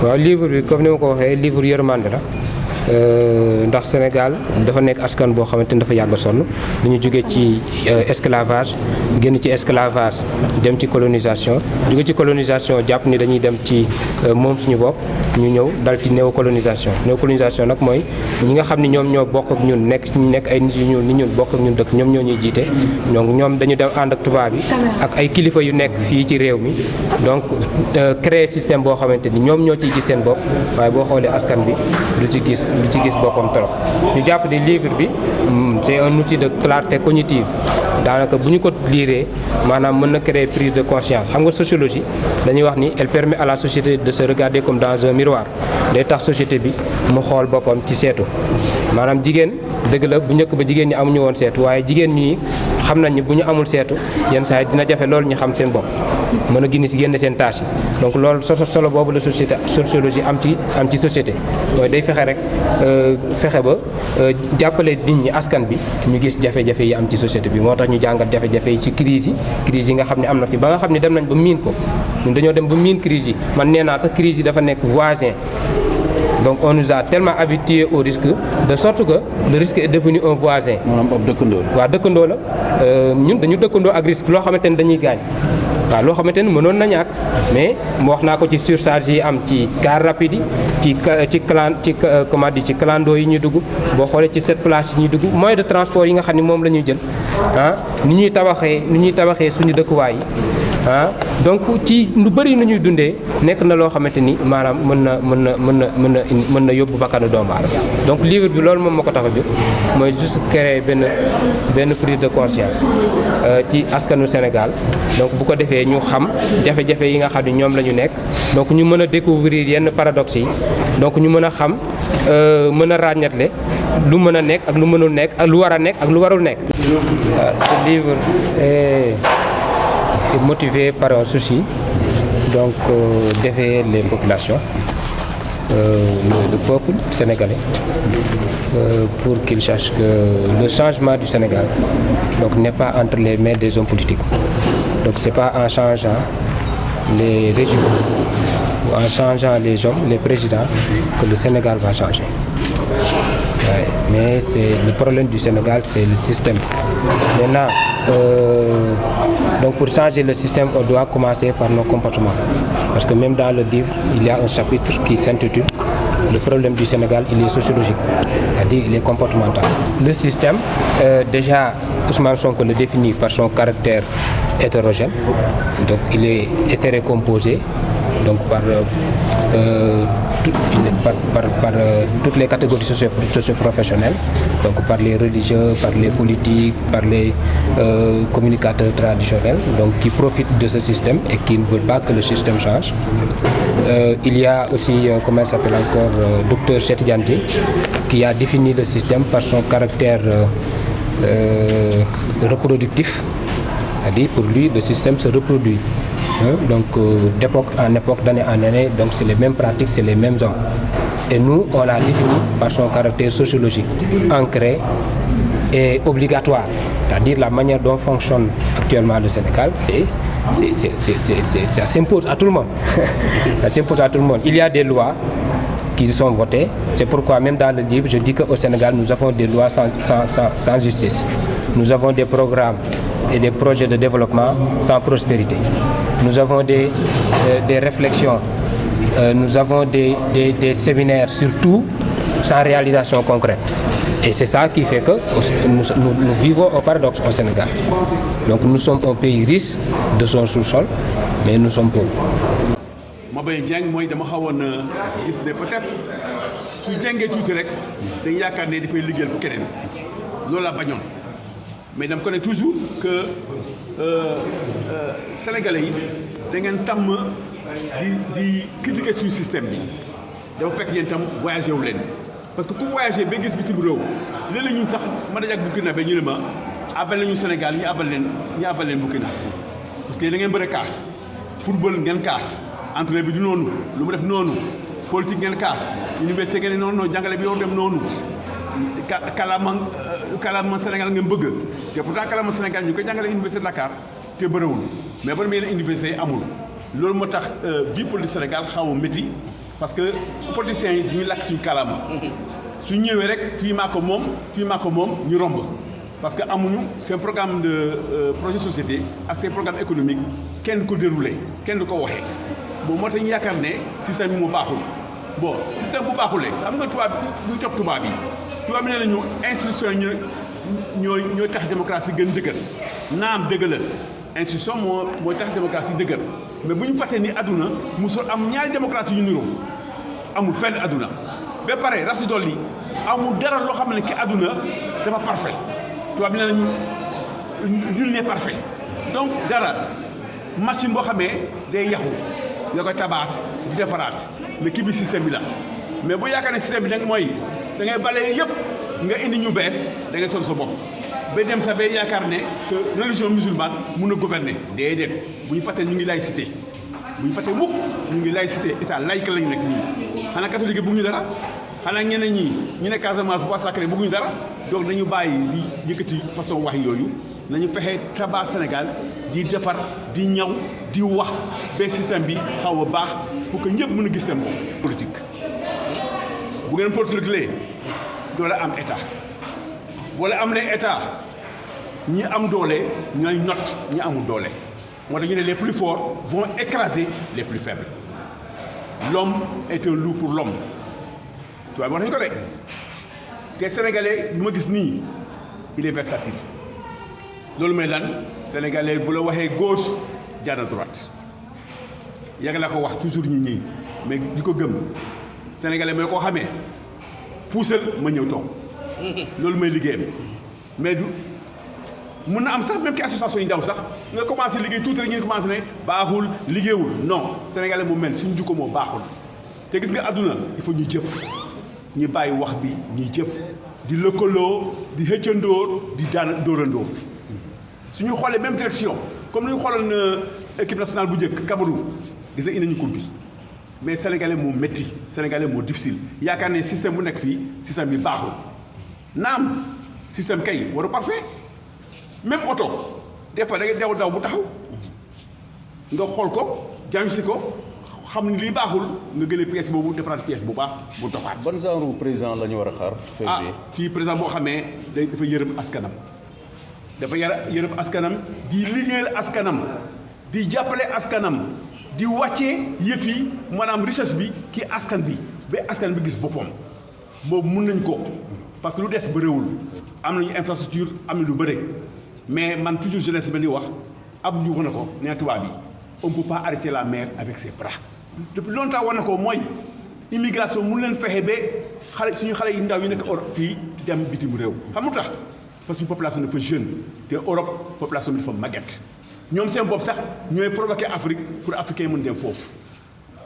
waaw livre bi comme ni ma ko waxee livre yërmande la ndax Sénégal dafa nekk askan boo xamante ni dafa yàgg sonn dañu jóge ci esclavage génn ci esclavage dem ci colonisation jóge ci colonisation jàpp ni dañuy dem ci moom suñu bopp ñu ñëw dal ci néocolonisation nag mooy ñi nga xam ni ñoom ñoo bokk ak ñun nekk ay nit yu ñuul ni ñun bokk ak ñun dëkk ñoom ñoo ñuy jiite donc ñoom dañu dem ànd ak tubaab yi ak ay kilifa yu nekk fii ci réew mi donc créer système boo xamante ni ñoom ñoo ciy gis seen bopp waaye boo xoolee askan bi du ci gis boppam trop. ñu jàpp ni livre bi c'est un outil de clarté cognitive daanaka bu ñu ko liiree maanaam mën na créer prise de conscience xam nga sociologie dañuy wax ni elle permet à la société de se regarder comme dans un miroir day tax société bi mu xool boppam ci seetu maanaam jigéen dëgg la bu njëkk ba jigéen ñi amuñu woon seetu waaye jigéen ñi xam nañ ni bu ñu amul seetu yenn saa yi dina jafe loolu ñu xam seen bopp mën a génne seen tâche yi donc loolu solo boobu la sociologie am ci société mooy day fexe rek fexe ba jàppale nit ñi askan bi ñu gis jafe-jafe yi am ci société bi moo tax ñu jàngat jafe-jafe yi ci crise yi nga xam ne am na fi ba nga xam ne dem nañ ba miin ko ñun dañoo dem ba miin crise yi man nee naa sax crise yi dafa nekk voisin. Donc on nous a tellement habitués au risque de sorte que le risque est devenu un voisin. maanaam ab dëkkandoo la. waaw dëkkandoo la ñun dañu dëkkandoo ak risque loo xamante ni dañuy gaañ waaw loo xamante ni mënoon na ñàkk mais wax naa ko ci surcharge yi am ci car rapide yi ci clando yi ñuy dugg boo xoolee ci 7 places yi ñuy dugg moyen de transport yi nga xam ne moom la ñuy jël ni ñuy tabaxee suñu dëkkuwaay yi. Donc ci lu bëri nu ñuy dundee nekk na loo xamante ni maanaam mën na yóbbu bakkanu doomu aadama donc livre bi loolu moom moo ko tax a jóg mooy juste créer benn prise de conscience ci askanu Sénégal donc bu ko defee ñu xam jafe-jafe yi nga xam ne ñoom la ñu nekk donc ñu mën a découvrir yenn paradoxes yi donc ñu mën a xam mën a ràññatle lu mën a nekk ak lu mënul nekk ak lu war a nekk ak lu warul nekk. Ce livre est motivé par un souci donc d'éveiller les populations, le peuple sénégalais, pour qu'ils sachent que le changement du Sénégal donc n'est pas entre les mains des hommes politiques. Donc c'est pas en changeant les régimes ou en changeant les hommes, les présidents que le Sénégal va changer. Ouais, mais c'est le problème du Sénégal, c'est le système. Maintenant, donc pour changer le système, on doit commencer par nos comportements. Parce que même dans le livre, il y a un chapitre qui s'intitule le problème du Sénégal, il est sociologique, c'est-à-dire il est comportemental. Le système, déjà, Ousmane Sonko le définit par son caractère hétérogène, donc il est hétérocomposé, donc par toutes les catégories socio-professionnelles, donc par les religieux, par les politiques, par les communicateurs traditionnels, donc qui profitent de ce système et qui ne veulent pas que le système change. Il y a aussi, comment il s'appelle encore, Dr Cheikh Dianté, qui a défini le système par son caractère reproductif, c'est-à-dire pour lui le système se reproduit. Donc d'époque en époque, d'année en année, donc c'est les mêmes pratiques, c'est les mêmes hommes. Et nous, on l'a défini par son caractère sociologique, ancré et obligatoire. C'est-à-dire la manière dont fonctionne actuellement le Sénégal, ça s'impose à tout le monde. Ça s'impose à tout le monde. Il y a des lois qui sont votées. C'est pourquoi même dans le livre, je dis qu'au Sénégal, nous avons des lois sans justice. Nous avons des programmes et des projets de développement sans prospérité. Nous avons des réflexions, nous avons des séminaires surtout sans réalisation concrète. Et c'est ça qui fait que nous vivons un paradoxe au Sénégal. Donc nous sommes un pays riche de son sous-sol, mais nous sommes pauvres. Mbaye Dieng mooy dama xawoon gis ne peut-être su jàngee tuuti rek dañu yaakaar ne dafay liggéeyal bu keneen loolu laa bañoon mais dama ko ne toujours que sénégalais yi da ngeen tàmm di critiquer suñu système bi dafa fekk yéen tam voyagé wu leen parce que ku voyagé ba gis bitim réew léeg-léeg ñun sax ma dajak Burkina ba ñu ne ma abal nañu Sénégal ñu abal leen Burkina parce que da ngeen bëri kaas football ngeen kaas entraîneur bi du noonu lu mu def noonu politique ngeen kaas université ngeen noonu jàngale bi yow dem noonu kalaama Sénégal ngeen bëgg te pourtant kalaama Sénégal ñu koy jàngale université de Dakar te bëriwul mais ba yeneen université yi amul loolu moo tax vie politique Sénégal xaw a métti parce que politiciens yi duñu lakk suñu kàllaama su ñëwee rek fii maa ko moom ñu romb parce que amuñu seen programme de projet société ak seen programme économique kenn du ko déroulé kenn du ko waxee bon moo tax ñu yaakaar ne système bi moo baaxul bon système bu baaxulee xam nga tubaab buy topp tubaab yi nee nañu institution yi ñooy tax démocratie gën dëgër naam dëgg la institution mooy tax démocratie dëgër mais bu ñu fàttee ni àdduna musul am ñaari démocratie yu niroo amul fenn àdduna ba pare rax si dolli amul dara loo xam ne ki àdduna dafa parfait tubaab bi nee nañu nul n'est parfait donc dara machine boo xamee day yaxu nga koy tabaat di defaraat mais kii bi système bi la mais bu yaakaar ne système bi nag mooy da ngay bale yëpp nga indi ñu bees da ngay sol sa bopp ba dem sa ba yaakaar ne que religion musulmane mun a gouverner déedéet bu ñu fàttee ñu ngi laïcité bu ñu fàttee mukk ñu ngi laïcité état laïque lañu nekk nii xanaa catholique bëgguñu dara xanaa ñeneen ñi ñu ne Casamance bois sacré bëgguñu dara donc nañu bàyyi di yëkkati façon wax yooyu nañu fexe tabac Sénégal di defar di ñaw di wax ba système bi xaw a baax pour que ñëpp mën a gis seen bopp politique bu ngeen politique lee doole am état wala am leen état ñi am doole ñooy not ñi amul doole moo tax ñu ne les plus forts vont écraser les plus faibles l'homme est un loup pour l'homme tubaab wax nañu ko de te sénégalais bi ma gis nii il est versatile loolu may lan sénégalais bu la waxee gauche jaar na droite yàgg naa ko wax toujours ñi mais di ko gëm sénégalais mooy koo xamee puusal ma ñëw toog loolu may liggéeyam mais du mun na am sax même ki association yi ndaw sax nga commencé liggéey tuuti rek ñu commencé ne baaxul liggéeyul non sénégalais mu mel suñu jukko moo baaxul te gis nga àdduna il faut ñu jëf ñi bàyyi wax bi ñuy jëf di lëkkaloo di xëccandóor di dóorandóor suñu xoolee même direction comme ni ñu xooloon équipe nationale bu njëkk Cameroun gis nga indi nañu coupe bi mais sénégalais moo métti sénégalais moo difficile yaakaar ne système bu nekk fii système bi baaxul naam système kay waru parfait même oto des fois da ngay daw bu taxaw nga xool ko jàng ko xam ni lii baaxul nga gëlee pièce boobu defaraat pièce bu baax bu doxaat. ban genre président la ñu war a xaar. kii président boo xamee dafa yërëm askanam dafa yërëm askanam di liggéeyal askanam di jàppale askanam di wàccee yëf yi maanaam richesse bi kii askan bi ba askan bi gis boppam boobu mun nañ ko parce que lu des bëriwul am nañu infrastructure am na lu bëri mais man toujours jeunesse bi di wax ab ñu wax na ko nee tubaab bi on ne peut pas arrêter la mer avec ses bras depuis longtemps wax na ko mooy immigration mun leen fexe ba xale suñu xale yi ndaw yi nekk Europe fii dem bitim réew xam nga tax parce que population dafa jeune te Europe population bi dafa màgget ñoom seen bopp sax ñooy provoqué Afrique pour africain mën dem foofu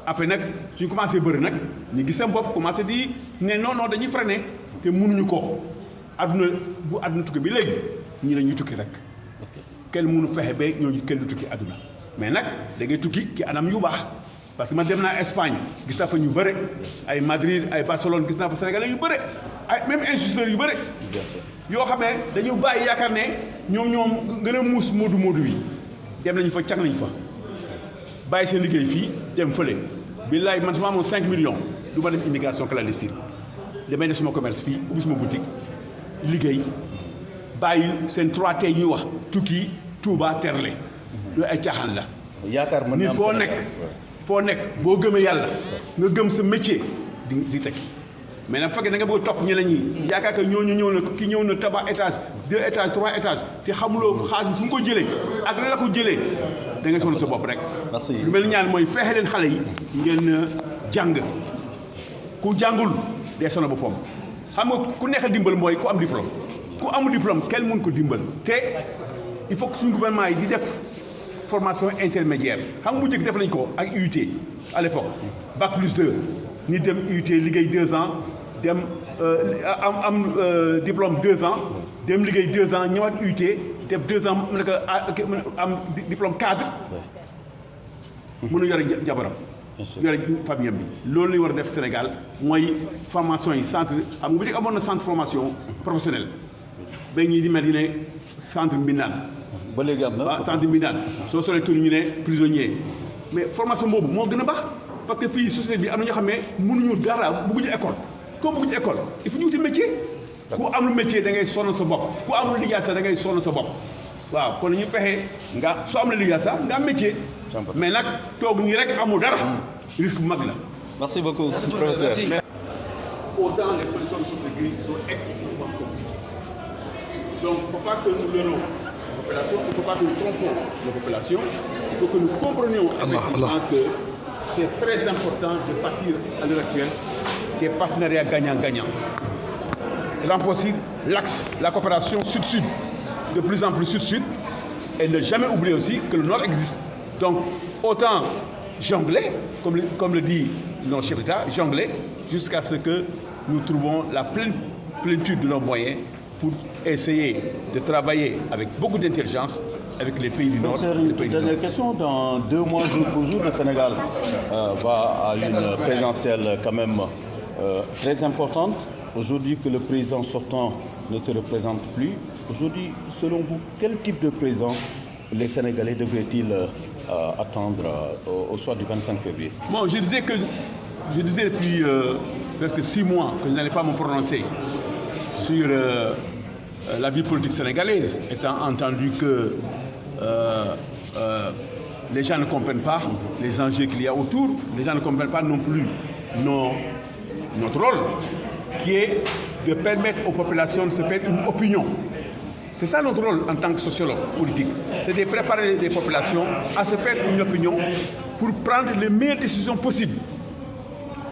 après nag suñu commencé bëri nag ñu gis seen bopp commencé di ne non dañuy freiné te mënuñu ko adduna bu adduna tukki bi léegi ñi la ñuy tukki rek kenn mënu fexe ba ñooñu kenn du tukki adduna mais nag da ngay tukki ki anam yu baax parce que man dem naa Espagne gis naa fa ñu bëre ay Madrid ay Barcelone gis naa fa Sénégalais yu bëre ay même instituteurs yu bëre yoo xam ne dañu bàyyi yaakaar ne ñoom gën a muus moodu yi dem nañu fa càng nañu fa bàyyi seen liggéey fii dem fële billaay man su ma amoon 5 millions du ma dem immigration clandestine damay def suma commerce fii ubbi suma boutique liggéey bàyyi seen 3T ñuy wax tukki Touba terle yooyu ay caaxaan la. yaakaar mën ni na am foo nekk boo gëmee yàlla nga gëm sa métier di si tekki mais nag bu fekkee da nga bëgg a topp ñeneen ñi yaakaar que ñooñu ñëw na ki ñëw na tabax étage 2 étages 3 étages te xamuloo xaalis bi fu mu ko jëlee ak la ko jëlee da ngay sonn sa bopp rek. merci lu mel ni ñaan mooy fexe leen xale yi ngeen jàng ku jàngul day sonn boppam xam nga ku neexal dimbal mooy ku am diplôme ku amul diplôme kenn mun ko dimbal te il faut que suñu gouvernement yi di def formation intermédiaire xam nga bu njëkk def nañ ko ak UT à l'époque bac plus 2 ni dem UT liggéey 2 ans dem am diplôme 2 ans dem liggéey 2 ans ñëwaat UT def 2 ans mu nekk am diplôme cadre mën a yore jabaram yore famille bi loolu la ñu war a def Sénégal mooy formation yi centre xam nga bu njëkk amoon na centre formation professionnelle ba ñii di mel ni ne centre Mbindaan ba léegi am na waaw centre Mbindaan soo solee tur ñu ne prisonnier mais formation boobu moo gën a baax parce que fii société bi am na ñoo xam ne mënuñu dara bëgguñu école comme bëgguñu école il faut ñu wuti métier ku amul métier da ngay sonn sa bopp ku amul liggéey sax da ngay sonn sa bopp waaw kon ñu fexe nga soo am la liggéey sax nga am métier mais nag toog nii rek amul dara risque bu mag la. Merci beaucoup, professeur. Autant les solutions de sortie de crise sont excessivement compliquées. Donc il ne faut pas que nous leurrons la population, il ne faut pas que nous trompons la population, il faut que nous comprenions effectivement que c'est très important de partir à l'heure actuelle des partenariats gagnant-gagnant. Renforcer l'axe, la coopération sud-sud, de plus en plus sud-sud, et ne jamais oublier aussi que le Nord existe. Donc autant jongler, comme le dit nos chefs d'État, jongler jusqu'à ce que nous trouvons la plénitude de nos moyens pour essayer de travailler avec beaucoup d'intelligence avec les pays du Nord. Une dernière question. Dans 2 mois, jour pour jour, le Sénégal va à une présidentielle quand même très importante. Aujourd'hui que le président sortant ne se représente plus, aujourd'hui, selon vous, quel type de président les Sénégalais devraient-ils attendre au soir du 25 février? Bon, je disais depuis presque 6 mois que je n'allais pas me prononcer sur la vie politique sénégalaise, étant entendu que les gens ne comprennent pas les enjeux qu'il y a autour, les gens ne comprennent pas non plus notre rôle, qui est de permettre aux populations de se faire une opinion. C'est ça notre rôle en tant que sociologue politique, c'est de préparer les populations à se faire une opinion pour prendre les meilleures décisions possibles.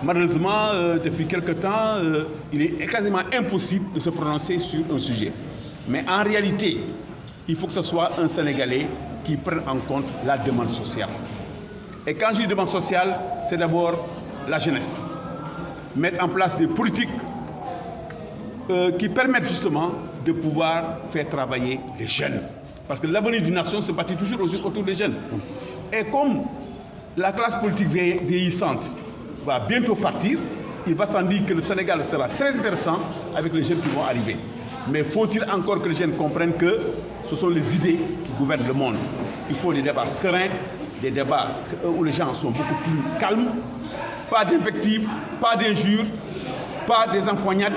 Malheureusement, depuis quelque temps, il est quasiment impossible de se prononcer sur un sujet. Mais en réalité, il faut que ce soit un Sénégalais qui prenne en compte la demande sociale. Et quand je dis demande sociale, c'est d'abord la jeunesse. Mettre en place des politiques qui permettent justement de pouvoir faire travailler les jeunes. Parce que l'avenir d'une nation se bâtit toujours autour des jeunes. Et comme la classe politique vieillissante va bientôt partir, il va sans dire que le Sénégal sera très intéressant avec les jeunes qui vont arriver. Mais faut-il encore que les jeunes comprennent que ce sont les idées qui gouvernent le monde. Il faut des débats sereins, des débats où les gens sont beaucoup plus calmes, pas d'invectives, pas d'injures, pas des empoignades,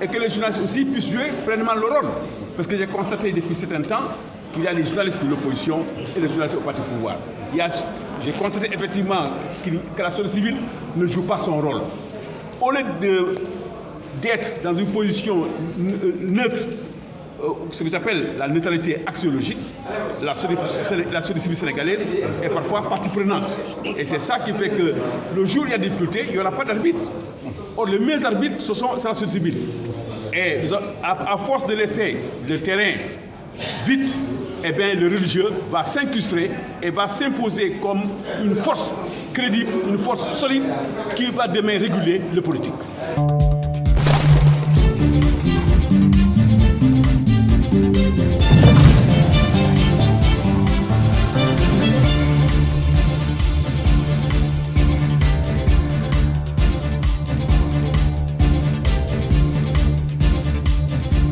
et que les journalistes aussi puissent jouer pleinement leur rôle. Parce que j'ai constaté depuis certain temps qu'il y a les journalistes de l'opposition et les journalistes au parti au pouvoir. J'ai constaté effectivement que la société civile ne joue pas son rôle. Au lieu d'être dans une position neutre, ce que j'appelle la neutralité axiologique, la société civile sénégalaise est parfois partie prenante. Et c'est ça qui fait que le jour où il y a des difficultés, il n'y aura pas d'arbitre. Or, les meilleurs arbitres, c'est la société civile. Et à force de laisser le terrain vide, eh bien, le religieux va s'incruster et va s'imposer comme une force crédible, une force solide qui va demain réguler le politique.